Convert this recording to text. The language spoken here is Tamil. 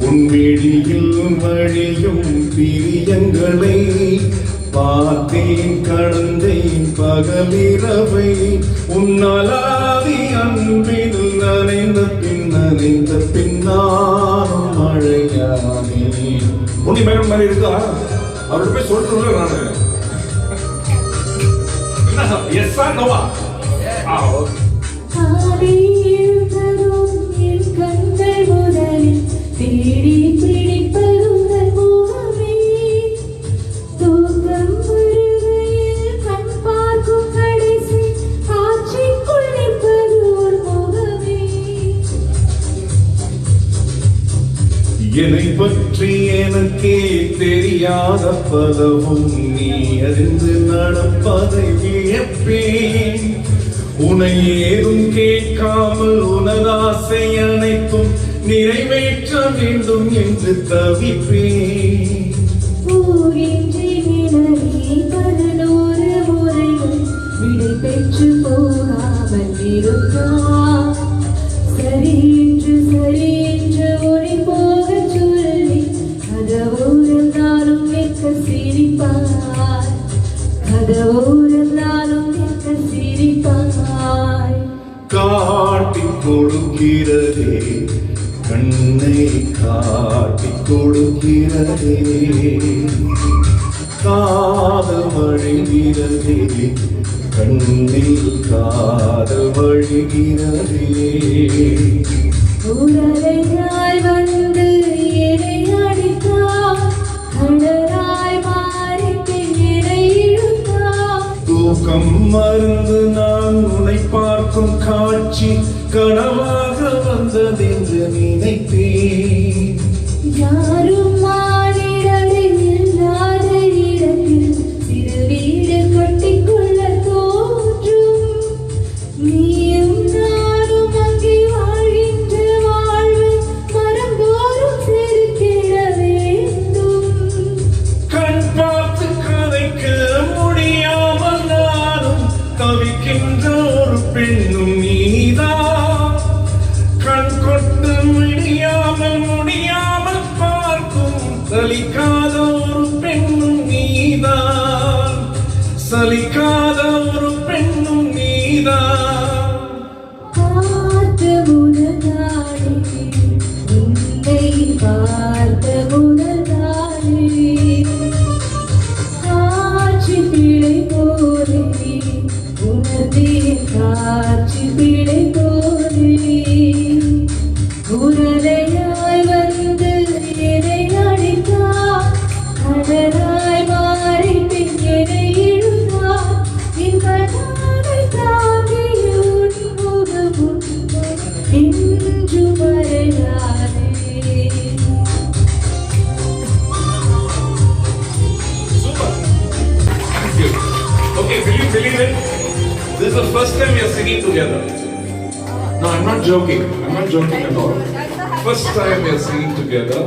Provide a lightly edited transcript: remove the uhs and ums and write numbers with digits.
உன் வெளியில் வழியும் பிரியங்களை பார்த்தேன் கடந்தேன் பகலிரவை உன்னலாதி அன்பில் நனைந்த பின்னாரும் மழையானே. உனி மேடம் மாதிரி இருக்கா? அவர்கிட்ட போய் சொல்றேன் நான். எஸ் ஆர் நோவா? தேடி பிடிப்பதுங்கள் முகமே தூக்கம் வருகையில் கண் பார்க்கும் கடைசி காட்சிக்குள் நிற்பது ஒரு முகமே. என்னை பற்றி எனக்கே தெரியாத பலவும் நீ அறிந்து நடப்பதை வியப்பேன். உனை ஏதும் கேட்காமல் உனதாசை அனைத்தும் நிறைவேற்ற வேண்டும் என்று தவிப்பேன். ஊரின்றி நிலவி 11 முறைகள் விடை பெற்று போகாமல் இருந்தார். சரி என்று உன்னை போகச் சொல்லி கதவோரந்தாலும் நிற்க சிரிப்பார். கதவோரந்தாலும் நிற்க சிரிப்பார். காட்டிக் கொடுக்கிறதே கண்ணை காட்டிக் கொடுக்கிறதே காதல் வழிகிறதே கண்ணில் காதல் வழிகிறதே. உறவையாய் வந்து என்னை அடித்தார். கடலாய் மாறி என்னை இழுத்தார். தூக்கம் மருந்து நான் உன்னை பார்க்கும் காட்சி கனவாக வந்ததென்று நினைத்தேன். யாரும் மானிடரில் இல்லாத இடத்தில் சிறு வீடு கட்டிக்கொள்ள தோன்றும். நீயும் நானும் அங்கே வாழ்கின்ற வாழ்வு மரம்போரும் செதுக்கிட வேண்டும். கண் பார்த்து கதைக்க முடியாமல் நானும் தவிக்கின்ற ஒரு பெண்ணும் நீதான். கண் கொண்டு முடியாமல் பார்க்கும் சலிக்காத ஒரு பெண்ணும் நீதான். சலிக்காத ஒரு பெண்ணும் நீதான். பார்த்த முதல் நாளே உன்னை பார்த்த முதல் நாளே காட்சி பிழை போலே உணர்ந்தே காட்சி பிழை போலே. உரலையாய் வந்து என்னை அடித்தார். கடலாய் மாறி என்னை இழுத்தார். என் கண்ணாலை தாங்கிய உன் முகமும் இன்று மறையாதே. Super. Thank you. Okay, will you believe it? This is the first time we are singing together. No, I'm not joking at all. First time we are singing together.